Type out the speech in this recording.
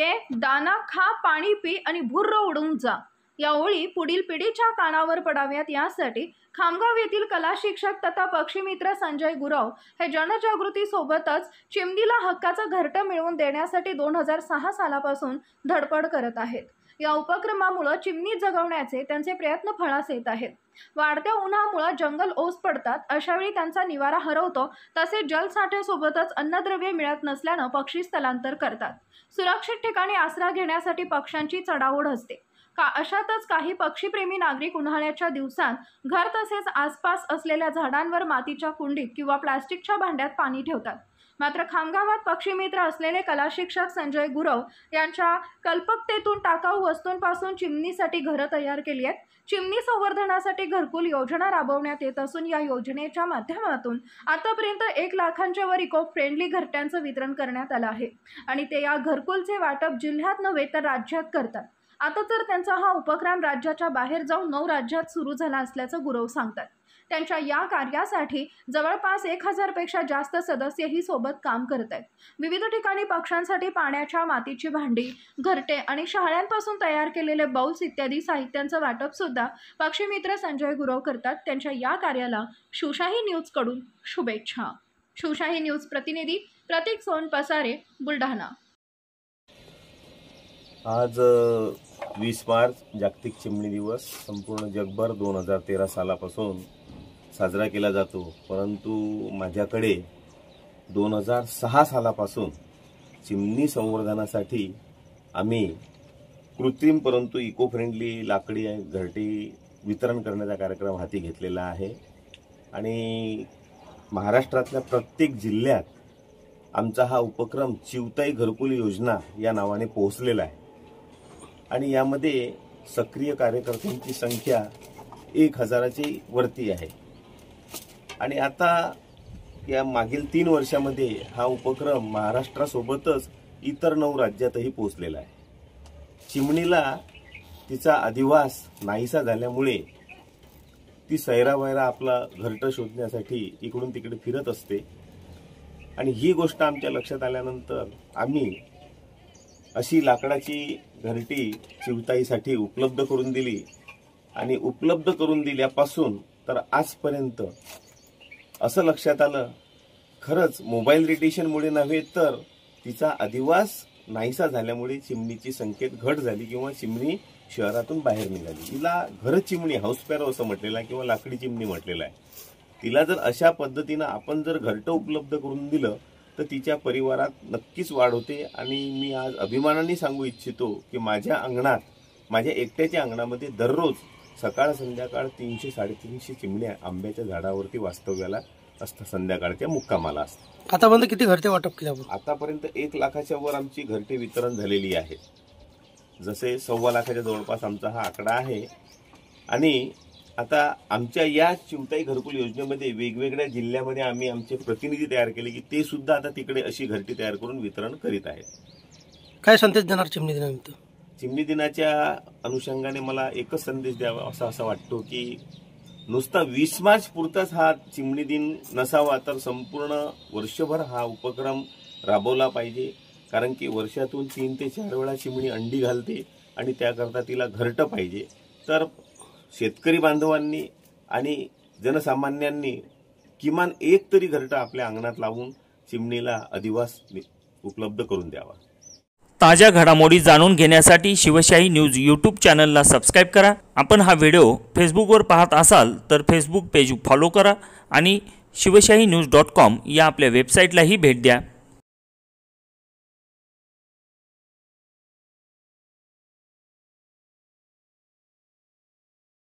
ये दाना खा, पाणी पी आणि भुर्र उडून जा या ओळी पुढील पिढीच्या कानावर पडाव्यात यासाठी खामगाव येथील कला शिक्षक तथा पक्षीमित्र संजय गुरव हे जनजागृती सोबतच चिमणीला हक्काचं घरटं मिळवून देण्यासाठी 2006 सालापासून धडपड करत आहेत। या उपक्रमामुळे चिमणी जगवण्याचे त्यांचे प्रयत्न फळास येत आहेत। वाढत्या उन्हामुळे जंगल ओस पडतात, अशावेळी त्यांचा निवारा हरवतो, तसेच जलसाठ्यासोबतच अन्नद्रव्य मिळत नसल्याने पक्षी स्थलांतर करतात। सुरक्षित ठिकाणी आसरा घेण्यासाठी पक्ष्यांची चढाओढ असते। अशातच काही पक्षीप्रेमी नागरिक उन्हाळ्याच्या दिवसात घर तसेच आसपास असलेल्या झाडांवर मातीच्या कुंडीत किंवा प्लास्टिकच्या भांड्यात पाणी ठेवतात। मात्र खामगावात पक्षीमित्र असलेले कला शिक्षक संजय गुरव यांच्या कल्पकतेतून टाकाऊ वस्तूंपासून चिमणीसाठी घरं तयार केली आहेत। चिमणी संवर्धनासाठी घरकुल योजना राबवण्यात येत असून या योजनेच्या माध्यमातून आतापर्यंत 1 लाखांच्या वर इको फ्रेंडली घरट्यांचं वितरण करण्यात आलं आहे आणि ते या घरकुलचे वाटप जिल्ह्यात नव्हे तर राज्यात करतात। आता तर त्यांचा हा उपक्रम राज्याच्या बाहेर जाऊन 9 राज्यात सुरू झाला असल्याचं गुरव सांगतात। त्यांच्या या कार्यासाठी जवळपास 1000 पेक्षा जास्त सदस्यही सोबत काम करत आहेत। विविध ठिकाणी पक्ष्यांसाठी पाण्याच्या मातीची भांडी, घरटे आणि शहाळ्यांपासून तयार केलेले बाउल्स इत्यादी साहित्यांचं वाटप सुद्धा पक्षीमित्र संजय गुरव करतात। त्यांच्या या कार्याला शिवशाही न्यूज कडून शुभेच्छा। शिवशाही न्यूज प्रतिनिधी प्रतीक सोनपसारे, बुलढाणा। आज 20 मार्च जागतिक चिमणी दिवस संपूर्ण जगभर 2013 सालापासून साजरा केला जातो, परंतु माझ्याकडे 2006 सालापासून चिमणी संवर्धनासाठी आम्ही कृत्रिम परंतु इको फ्रेंडली लाकडी घरटी वितरण करण्याचा कार्यक्रम हाती घेतलेला आहे आणि महाराष्ट्रातल्या प्रत्येक जिल्ह्यात आमचा हा उपक्रम चिवताई घरकुल योजना या नावाने पोहोचलेला आहे आणि यामध्ये सक्रिय कार्यकर्त्यांची संख्या 1000ची वरती आहे आणि आता या मागील 3 वर्षामध्ये हा उपक्रम महाराष्ट्रासोबतच इतर 9 राज्यातही पोहोचलेला आहे। चिमणीला तिचा अधिवास नाहीसा झाल्यामुळे ती सैरावैरा आपला घरटं शोधण्यासाठी इकडून तिकडे फिरत असते आणि ही गोष्ट आमच्या लक्षात आल्यानंतर आम्ही अशी लाकडाची घरटी चिवताईसाठी उपलब्ध करून दिली आणि उपलब्ध करून दिल्यापासून तर आजपर्यंत असं लक्षात आलं, खरंच मोबाईल रेडिएशनमुळे नव्हे तर तिचा अधिवास नाहीसा झाल्यामुळे चिमणीची संख्येत घट झाली किंवा चिमणी शहरातून बाहेर निघाली। तिला घर चिमणी, हाऊस पॅरो असं म्हटलेलं आहे किंवा लाकडी चिमणी म्हटलेलं आहे। तिला जर अशा पद्धतीनं आपण जर घरटं उपलब्ध करून दिलं तर तिच्या परिवारात नक्कीच वाढ होते आणि मी आज अभिमानाने सांगू इच्छितो की माझ्या अंगणात, माझ्या एकट्याच्या अंगणामध्ये दररोज सकाळ संध्याकाळ 300-350 चिमण्या आंब्याच्या झाडावरती वास्तव्याला असतात, संध्याकाळच्या मुक्कामाला असतात। आतापर्यंत किती घरटे वाटप केले आपण? आतापर्यंत 1 लाखाच्या वर आमची घरटे वितरण झालेली आहे। जसे 1.25 लाखाच्या जवळपास आमचा हा आकडा आहे आणि आता आमच्या या चिवताई घरकुल योजनेमध्ये वेगवेगळ्या जिल्ह्यामध्ये आम्ही आमचे प्रतिनिधी तयार केले की ते सुद्धा आता तिकडे अशी घरटी तयार करून वितरण करीत आहेत। काय संदेश देणार चिमणी दिनानिमित्त? चिमणी दिनाच्या अनुषंगाने मला एकच संदेश द्यावा असा वाटतो की नुसता 20 मार्च पुरताच हा चिमणी दिन नसावा, तर संपूर्ण वर्षभर हा उपक्रम राबवला पाहिजे, कारण की वर्षातून 3 ते 4 वेळा चिमणी अंडी घालते आणि त्याकरता तिला घरटं पाहिजे। तर शेतकरी बांधवांनी आणि जनसामान्यांनी किमान एक तरी घरटं आपल्या अंगणात लावून चिमणीला अधिवास उपलब्ध करून द्यावा। ताज्या घडामोडी जाणून घेण्यासाठी शिवशाही न्यूज यूट्यूब चॅनलला सबस्क्राईब करा। आपण हा व्हिडिओ फेसबुकवर पाहत असाल तर फेसबुक पेज फॉलो करा आणि शिवशाही न्यूज.com या आपल्या वेबसाईटलाही भेट द्या।